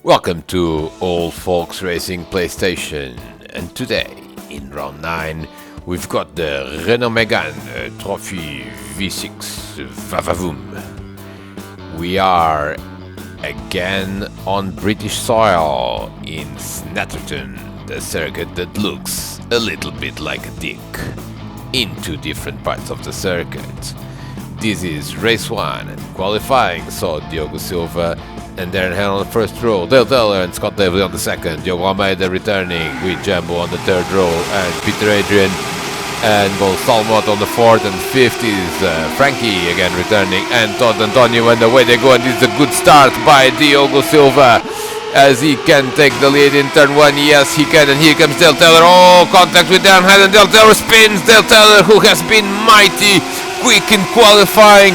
Welcome to Old Folks Racing PlayStation, and today in round 9 we've got the Renault Megane Trophy V6 Vavavoom. We are again on British soil in Snetterton, the circuit that looks a little bit like a dick in two different parts of the circuit. This is race 1 and qualifying saw Diogo Silva and Darren Hell on the first row, Dale Teller and Scott Davely on the second, Diogo Almeida returning with Jumbo on the third row, and Peter Adrian and Salmot on the fourth, and fifth is Frankie again returning, and Todd Antonio, and away they go, and this is a good start by Diogo Silva as he can take the lead in turn 1. Yes, he can, and here comes Dale Teller. Oh, contact with Darren Hell, and Dale Teller spins. Dale Teller, who has been mighty quick in qualifying,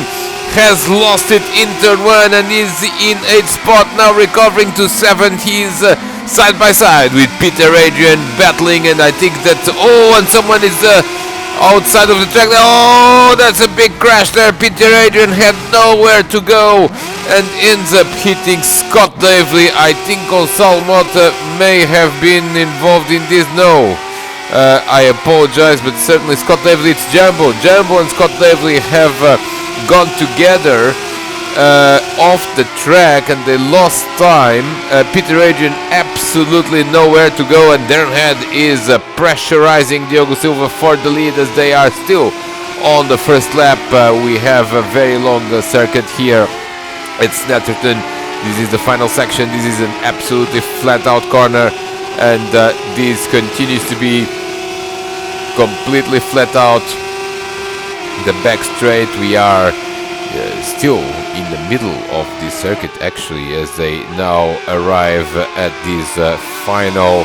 has lost it in turn 1 and is in 8th spot, now recovering to 7th. He's side by side with Peter Adrian battling, and I think that, and someone is outside of the track. Oh, that's a big crash there. Peter Adrian had nowhere to go and ends up hitting Scott Davely. I think Gonçalo Mota may have been involved in this. No, I apologize, but certainly Scott Davely, it's Jumbo and Scott Davely have gone together off the track, and they lost time. Peter Adrian absolutely nowhere to go, and Darren Head is pressurizing Diogo Silva for the lead as they are still on the first lap. We have a very long circuit here at Snetterton. This is the final section. This is an absolutely flat out corner, and this continues to be completely flat out. The back straight, we are still in the middle of this circuit actually, as they now arrive at this final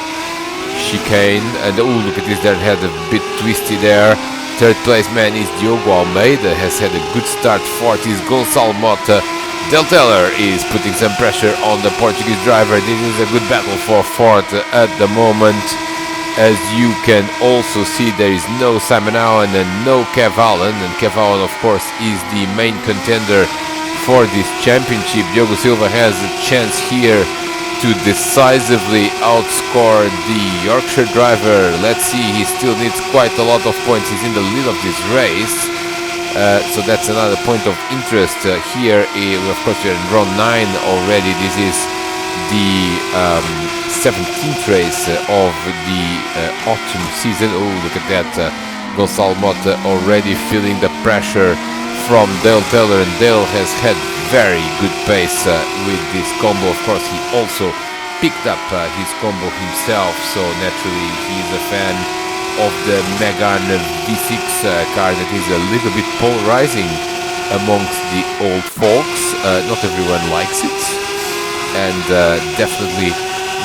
chicane, and look at this, that had a bit twisty there. Third place man is Diogo Almeida, has had a good start. Fourth is Gonçalo Mota. Del Teller is putting some pressure on the Portuguese driver. This is a good battle for fourth at the moment. As you can also see, there is no Simon Owen and no Kev Allen, and Kev Allen of course is the main contender for this championship. Diogo Silva has a chance here to decisively outscore the Yorkshire driver. Let's see, he still needs quite a lot of points. He's in the lead of this race, so that's another point of interest here. Of course, we're in round 9 already. This is the 17th race of the autumn season. Oh, look at that, Gonçalo Mota already feeling the pressure from Dale Teller, and Dale has had very good pace with this combo. Of course, he also picked up his combo himself, so naturally he's a fan of the Megane V6 car that is a little bit polarizing amongst the old folks. Not everyone likes it, and definitely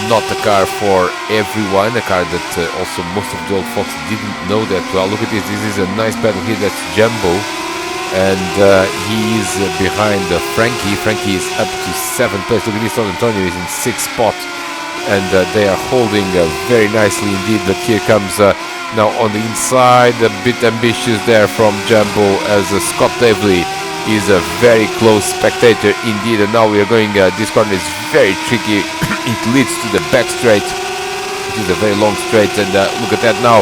not a car for everyone, a car that also most of the old folks didn't know that well. Look at this, this is a nice battle here. That's Jumbo, and he is behind Frankie. Frankie is up to 7th place. Look at this, Todd Antonio is in 6th spot, and they are holding very nicely indeed. But here comes now on the inside, a bit ambitious there from Jumbo, as Scott Davely is a very close spectator indeed. And now we are going, this corner is very tricky. It leads to the back straight, which is a very long straight, and look at that now,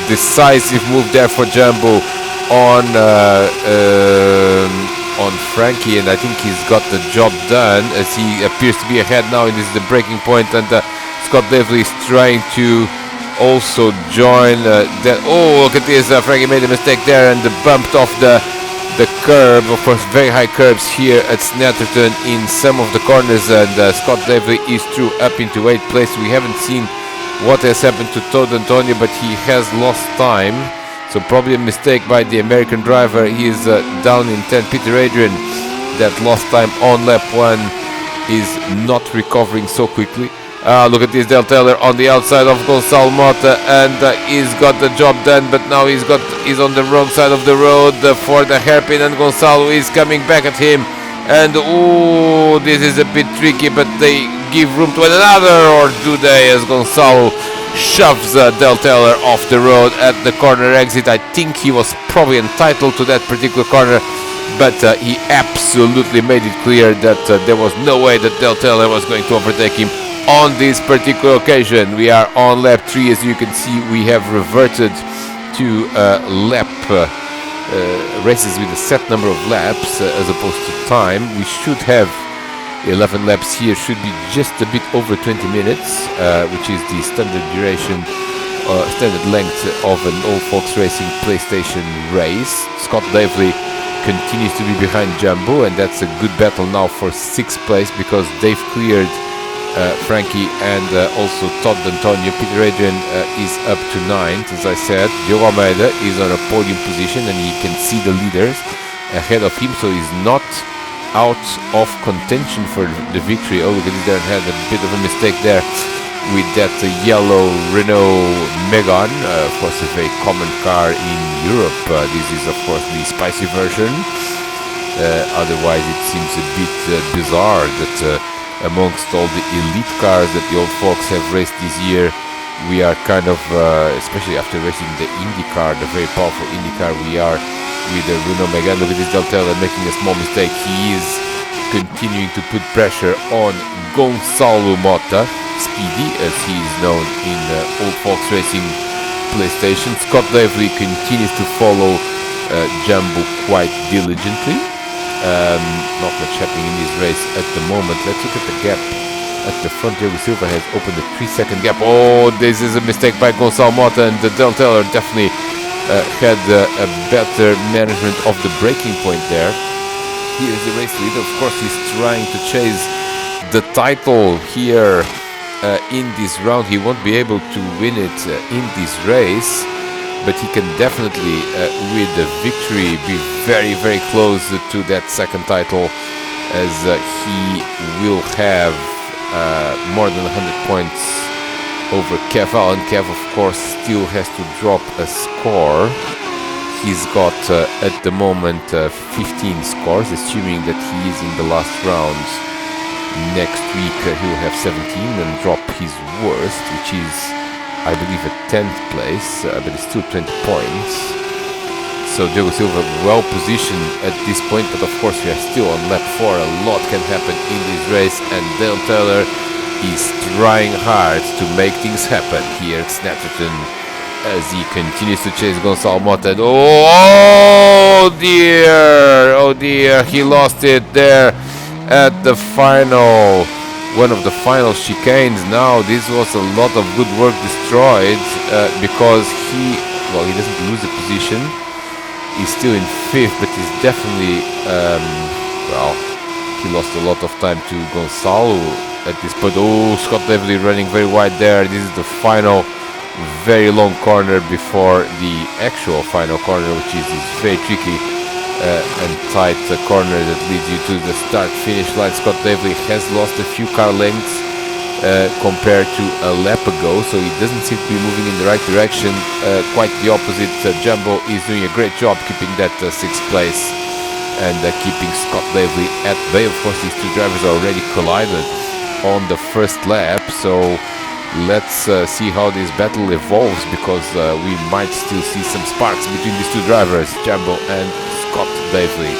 decisive move there for Jumbo on Frankie, and I think he's got the job done as he appears to be ahead now, and this is the breaking point, and Scott Davely is trying to also join that. Oh, look at this, Frankie made a mistake there and bumped off the curb. Of course, very high curbs here at Snetterton in some of the corners, and Scott Davely is through up into 8th place. We haven't seen what has happened to Todd Antonio, but he has lost time, so probably a mistake by the American driver. He is down in 10th. Peter Adrian, that lost time on lap 1, is not recovering so quickly. Look at this, Del Teller on the outside of Gonçalo Mota, and he's got the job done, but now he's on the wrong side of the road for the hairpin, and Gonçalo is coming back at him, and this is a bit tricky, but they give room to one another, or do they, as Gonçalo shoves Del Teller off the road at the corner exit. I think he was probably entitled to that particular corner. but he absolutely made it clear that there was no way that Del Taylor was going to overtake him on this particular occasion. We are on lap 3. As you can see, we have reverted to lap races with a set number of laps as opposed to time. We should have 11 laps here, should be just a bit over 20 minutes, which is the standard duration, standard length of an Old Folks Racing PlayStation race. Scott Davely continues to be behind Jumbo, and that's a good battle now for 6th place, because they've cleared Frankie and also Todd Antonio. Peter Adrian is up to 9th, as I said. Diogo Almeida is on a podium position, and he can see the leaders ahead of him, so he's not out of contention for the victory. Oh, look at this, there, had a bit of a mistake there with that yellow Renault Megane, of course a very common car in Europe. This is of course the spicy version. Otherwise it seems a bit bizarre that amongst all the elite cars that the old folks have raced this year, we are kind of, especially after racing the IndyCar, the very powerful IndyCar, we are with the Renault Megane. Look at this, Del Taylor making a small mistake. He is continuing to put pressure on Gonçalo Mota, Speedy as he is known in Old Folks Racing PlayStation. Scott Davely continues to follow Jumbo quite diligently. Not much happening in this race at the moment. Let's look at the gap at the front. Diego Silva has opened a 3-second gap. Oh, this is a mistake by Gonçalo Mota, and Del Taylor definitely had a better management of the braking point there. Here is the race leader. Of course, he's trying to chase the title here in this round. He won't be able to win it in this race, but he can definitely, with the victory, be very, very close to that second title, as he will have more than 100 points over Kev Allen. Kev, of course, still has to drop a score. He's got, at the moment, 15 scores, assuming that he is in the last round. Next week he'll have 17 and drop his worst, which is, I believe, a 10th place, but it's still 20 points. So Diogo Silva well positioned at this point, but of course we are still on lap 4. A lot can happen in this race, and Del Taylor is trying hard to make things happen here at Snetterton as he continues to chase Gonçalo Mota. Oh dear, he lost it there at the final, one of the final chicanes. Now this was a lot of good work destroyed, because he doesn't lose the position. He's still in 5th, but he's definitely he lost a lot of time to Gonçalo at this point. Oh, Scott Davely running very wide there. This is the final very long corner before the actual final corner, which is this very tricky and tight corner that leads you to the start-finish line. Scott Davely has lost a few car lengths compared to a lap ago, so he doesn't seem to be moving in the right direction. Quite the opposite. Jumbo is doing a great job keeping that 6th place and keeping Scott Davely at bay. Of course, these two drivers already collided on the first lap, so let's see how this battle evolves, because we might still see some sparks between these two drivers, Jumbo and Scott Davely.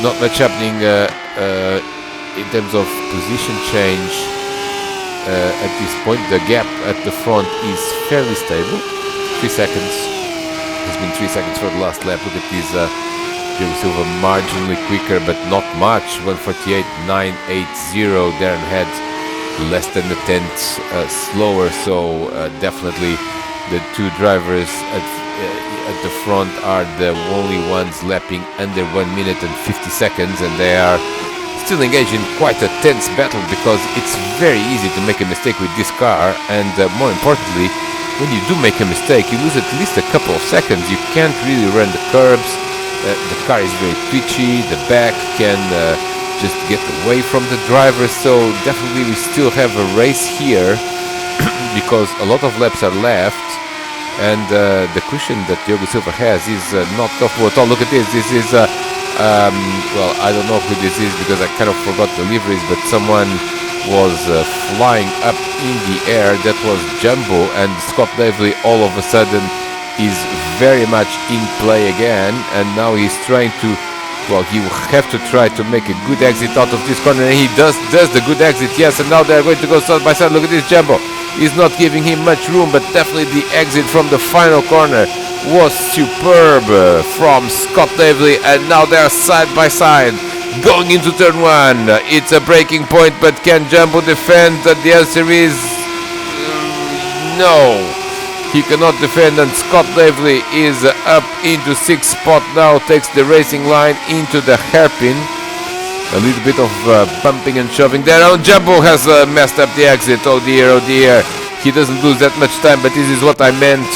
Not much happening in terms of position change at this point. The gap at the front is fairly stable. 3 seconds. It's been 3 seconds for the last lap. Look at this. Diogo Silva marginally quicker, but not much. 1:48.980. Darren Head less than a tenth slower. So definitely the two drivers at the front are the only ones lapping under 1 minute and 50 seconds, and they are still engaged in quite a tense battle, because it's very easy to make a mistake with this car, and more importantly, when you do make a mistake, you lose at least a couple of seconds. You can't really run the curbs. The car is very twitchy. The back can just get away from the driver. So definitely we still have a race here because a lot of laps are left, and the cushion that Diogo Silva has is not comfortable at all. Look at this. This is well, I don't know who this is because I kind of forgot the liveries, but someone was flying up in the air. That was Jumbo, and Scott Davely all of a sudden is very much in play again, and now he's trying to well, he will have to try to make a good exit out of this corner, and he does the good exit, yes, and now they're going to go side by side. Look at this Jumbo. He's not giving him much room, but definitely the exit from the final corner was superb from Scott Davely, and now they're side by side going into turn one. It's a breaking point, but can Jumbo defend? The answer is no. He cannot defend, and Scott Davely is up into 6th spot now, takes the racing line into the hairpin. A little bit of bumping and shoving there. Oh, Jumbo has messed up the exit. Oh dear, oh dear. He doesn't lose that much time, but this is what I meant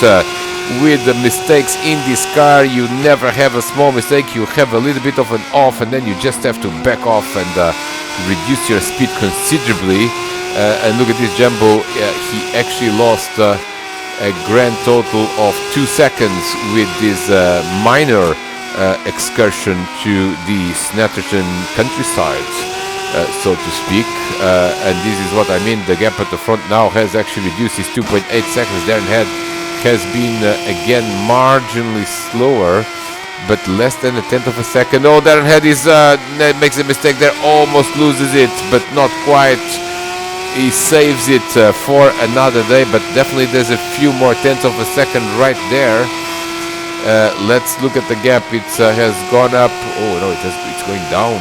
with the mistakes in this car. You never have a small mistake. You have a little bit of an off, and then you just have to back off and reduce your speed considerably. And look at this Jumbo. He actually lost a grand total of 2 seconds with this minor excursion to the Snetterton countryside, so to speak, and this is what I mean. The gap at the front now has actually reduced. His 2.8 seconds. Darren Head has been again marginally slower, but less than a tenth of a second. Oh, Darren Head is makes a mistake there, almost loses it, but not quite. He saves it for another day, but definitely there's a few more tenths of a second right there. Let's look at the gap. It has gone up. Oh no, it's going down.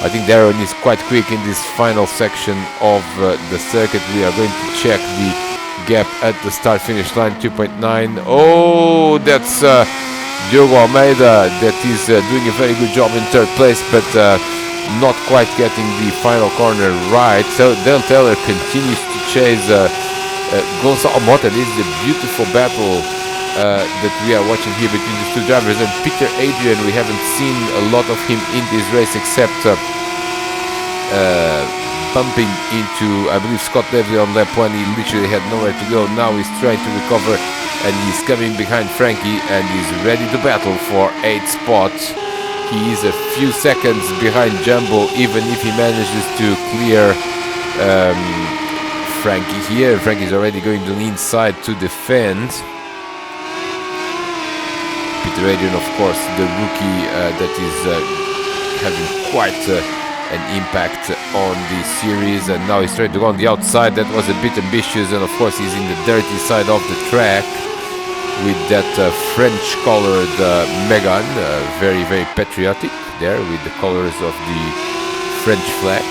I think Darren is quite quick in this final section of the circuit. We are going to check the gap at the start-finish line. 2.9. Oh, that's Diogo Almeida that is doing a very good job in 3rd place, but not quite getting the final corner right. So Del Taylor continues to chase Gonçalo Mota. This is a beautiful battle that we are watching here between these two drivers. And Peter Adrian, we haven't seen a lot of him in this race except bumping into, I believe, Scott Davely on lap 1. He literally had nowhere to go. Now he's trying to recover, and he's coming behind Frankie, and he's ready to battle for 8th spot. He is a few seconds behind Jumbo, even if he manages to clear Frankie here. Frankie's already going to the inside to defend. Peter Adrian, of course, the rookie that is having quite an impact on the series, and now he's trying to go on the outside. That was a bit ambitious, and of course he's in the dirty side of the track with that French-colored Megane, very, very patriotic there with the colors of the French flag.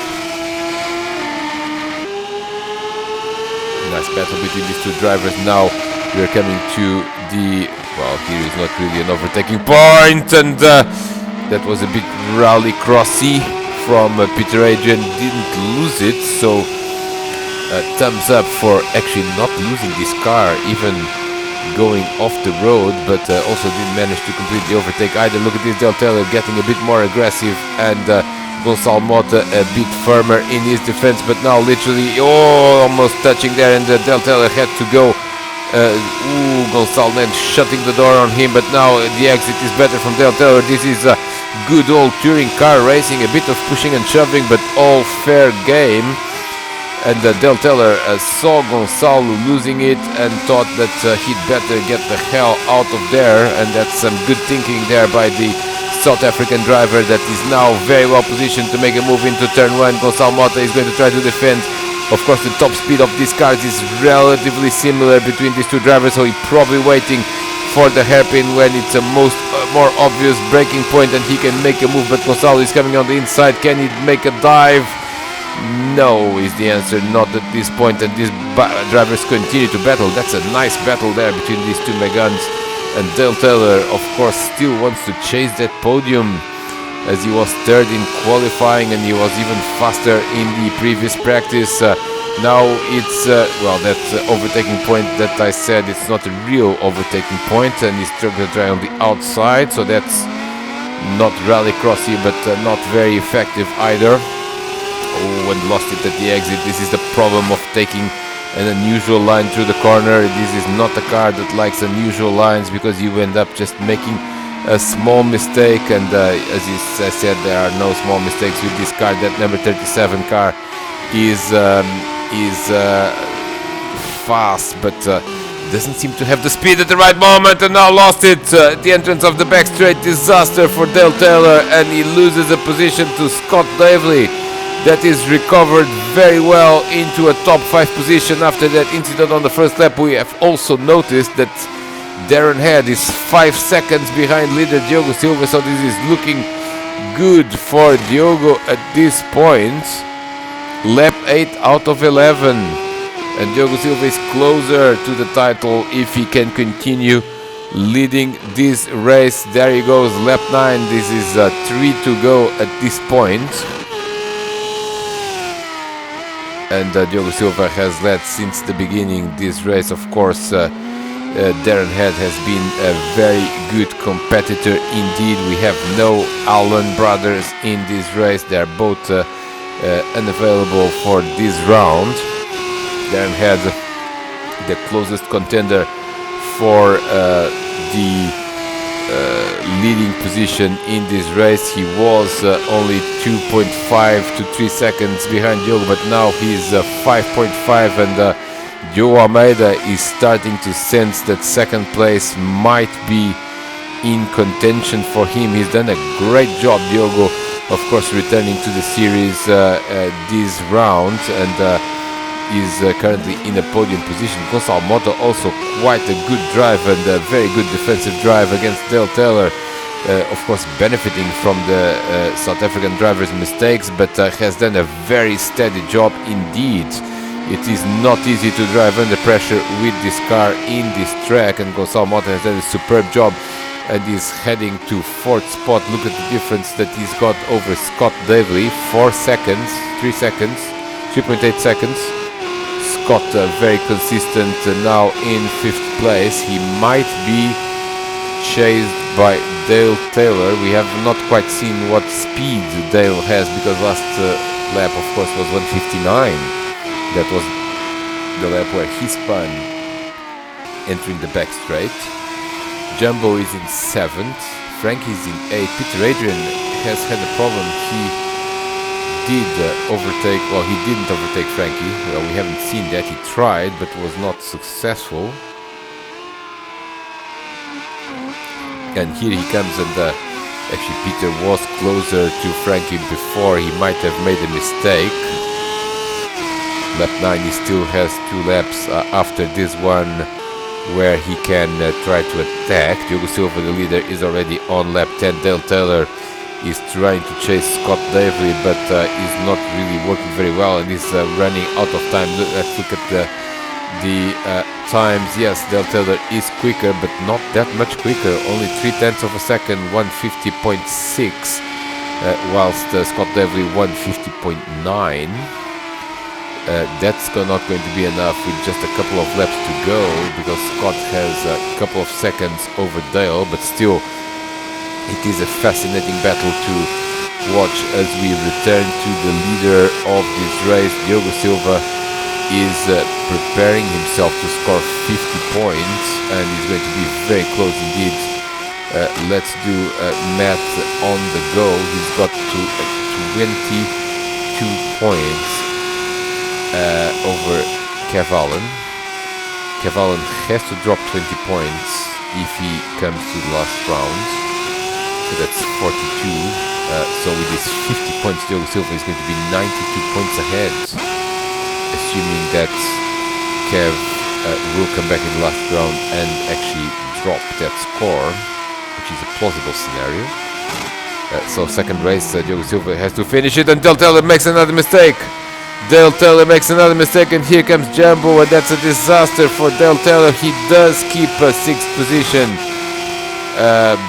Nice battle between these two drivers. Now we're coming to the, well, here is not really an overtaking point, and that was a bit rallycrossy from Peter Adrian. Didn't lose it, so thumbs up for actually not losing this car, even going off the road, but also didn't manage to complete the overtake either. Look at this Del Taylor getting a bit more aggressive, and Gonçalo Mota a bit firmer in his defense, but now literally almost touching there, and Del Taylor had to go. Gonçalo then shutting the door on him, but now the exit is better from Del Taylor. This is a good old touring car racing, a bit of pushing and shoving, but all fair game. And Del Taylor saw Gonçalo losing it and thought that he'd better get the hell out of there, and that's some good thinking there by the South African driver that is now very well positioned to make a move into turn 1. Gonçalo Mota is going to try to defend. Of course, the top speed of these cars is relatively similar between these two drivers, so he's probably waiting for the hairpin when it's a more obvious breaking point and he can make a move, but Gonçalo is coming on the inside. Can he make a dive? No is the answer, not at this point, and these drivers continue to battle. That's a nice battle there between these two Meganes, and Del Taylor, of course, still wants to chase that podium, as he was 3rd in qualifying and he was even faster in the previous practice. Now it's, well, that overtaking point that I said, it's not a real overtaking point, and he's trying to try on the outside, so that's not rallycrossy, but not very effective either. Oh, and lost it at the exit. This is the problem of taking an unusual line through the corner. This is not a car that likes unusual lines, because you end up just making a small mistake, and as I said, there are no small mistakes with this car. That number 37 car is fast, but Doesn't seem to have the speed at the right moment, and now lost it at the entrance of the back straight. Disaster for Dale Taylor, and he loses a position to Scott Davely. That is recovered very well into a top 5 position after that incident on the first lap. We have also noticed that Darren Head is 5 seconds behind leader Diogo Silva, so this is looking good for Diogo at this point. Lap 8 out of 11, and Diogo Silva is closer to the title if he can continue leading this race. There he goes, lap 9. This is 3 to go at this point. And Diogo Silva has led since the beginning this race. Of course, Darren Head has been a very good competitor indeed. We have no Allen brothers in this race. They are both unavailable for this round. Darren Head, the closest contender for the leading position in this race. He was only 2.5 to 3 seconds behind Diogo, but now he's 5.5, and Joe Almeida is starting to sense that second place might be in contention for him. He's done a great job, Diogo, of course, returning to the series this round, and is currently in a podium position. Gonçalo Mota also quite a good drive and a very good defensive drive against Dale Taylor, of course benefiting from the South African driver's mistakes, but has done a very steady job indeed. It is not easy to drive under pressure with this car in this track, and Gonçalo Mota has done a superb job and is heading to 4th spot. Look at the difference that he's got over Scott Davely, 4 seconds, 3 seconds, 3.8 seconds. Scott very consistent now in 5th place. He might be chased by Dale Taylor. We have not quite seen what speed Dale has, because last lap of course was 1:59. That was the lap where he spun entering the back straight. Jumbo is in 7th, Frankie is in 8th. Peter Adrian has had a problem. He did overtake, well, he didn't overtake Frankie. Well, we haven't seen that. He tried but was not successful. And here he comes, and actually Peter was closer to Frankie before. He might have made a mistake. Lap 9, he still has 2 laps after this one where he can try to attack. Diogo Silva, the leader, is already on lap 10. Dale Taylor is trying to chase Scott Davely, but is not really working very well, and is running out of time. Let's look at the times. Yes, Dale Taylor is quicker, but not that much quicker. Only 0.3 of a second, 150.6, whilst Scott Davely 150.9. That's not going to be enough with just a couple of laps to go, because Scott has a couple of seconds over Dale, but still it is a fascinating battle to watch as we return to the leader of this race. Diogo Silva is preparing himself to score 50 points, and he's going to be very close indeed. Let's do math on the go. He's got to 22 points over Kev Allen. Kev Allen has to drop 20 points if he comes to the last round. So that's 42. So with his 50 points, Diogo Silva is going to be 92 points ahead, assuming that Kev will come back in the last round and actually drop that score, which is a plausible scenario. So second race, Diogo Silva has to finish it, and Dale Taylor makes another mistake. Dale Taylor makes another mistake, and here comes Jumbo, and that's a disaster for Dale Taylor. He does keep a 6th position,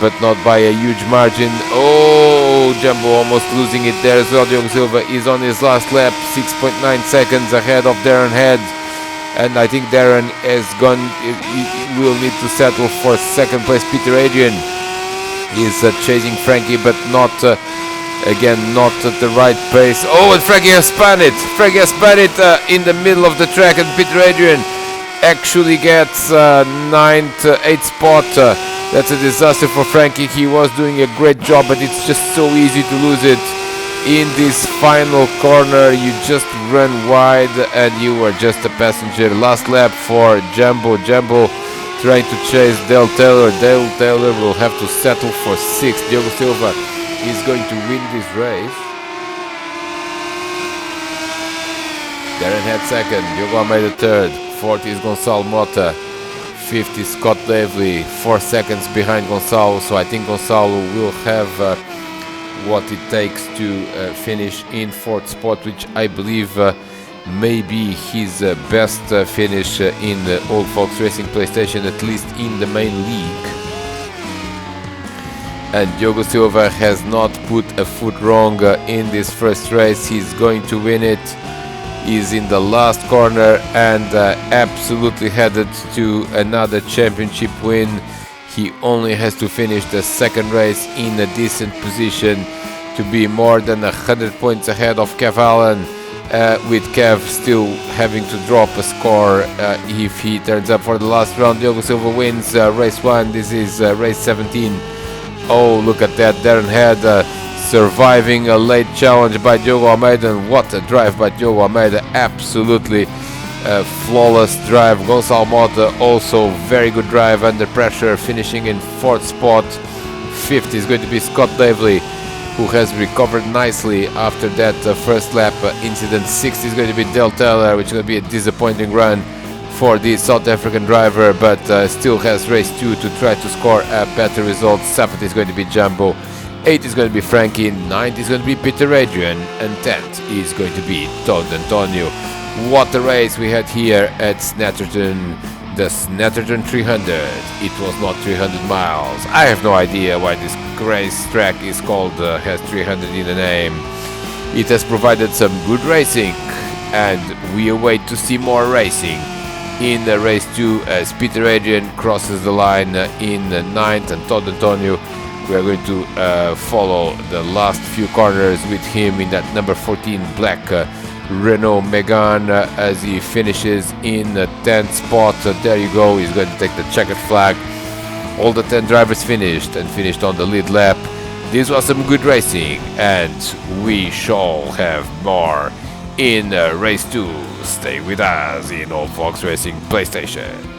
but not by a huge margin. Oh, Jumbo almost losing it there as well. Diogo Silva is on his last lap, 6.9 seconds ahead of Darren Head, and I think Darren has gone. He will need to settle for second place. Peter Adrian is chasing Frankie, but not again, not at the right pace. Oh, and Frankie has spun it. Frankie has spun it in the middle of the track, and Peter Adrian actually gets 9th, 8th spot. That's a disaster for Frankie. He was doing a great job, but it's just so easy to lose it in this final corner. You just run wide, and you are just a passenger. Last lap for Jumbo. Jumbo trying to chase Dale Taylor. Dale Taylor will have to settle for 6th. Diogo Silva is going to win this race. Darren Head 2nd, Diogo Almeida 3rd, 4th is Gonçalo Mota, 5th is Scott Davely, 4 seconds behind Gonçalo, so I think Gonçalo will have what it takes to finish in 4th spot, which I believe may be his best finish in the Old Folks Racing PlayStation, at least in the main league. And Diogo Silva has not put a foot wrong in this first race. He's going to win it. He's in the last corner and absolutely headed to another championship win. He only has to finish the second race in a decent position to be more than 100 points ahead of Kev Allen, with Kev still having to drop a score if he turns up for the last round. Diogo Silva wins race 1. This is race 17. Oh, look at that. Darren Head surviving a late challenge by Diogo Almeida. What a drive by Diogo Almeida. Absolutely flawless drive. Gonçalo Mota also very good drive under pressure, finishing in 4th spot. 5th is going to be Scott Davely, who has recovered nicely after that first lap incident. 6th is going to be Dale Taylor, which is going to be a disappointing run for the South African driver, but still has race 2 to try to score a better result. 7th is going to be Jumbo, 8th is going to be Frankie, 9th is going to be Peter Adrian, and 10th is going to be Todd Antonio. What a race we had here at Snetterton, the Snetterton 300. It was not 300 miles. I have no idea why this race track is called, has 300 in the name. It has provided some good racing, and we await to see more racing in race 2 as Peter Adrian crosses the line in 9th, and Todd Antonio, we are going to follow the last few corners with him in that number 14 black Renault Megane as he finishes in the 10th spot. There you go, he's going to take the checkered flag. All the 10 drivers finished on the lead lap. This was some good racing, and we shall have more in race 2. Stay with us in Old Fox Racing PlayStation.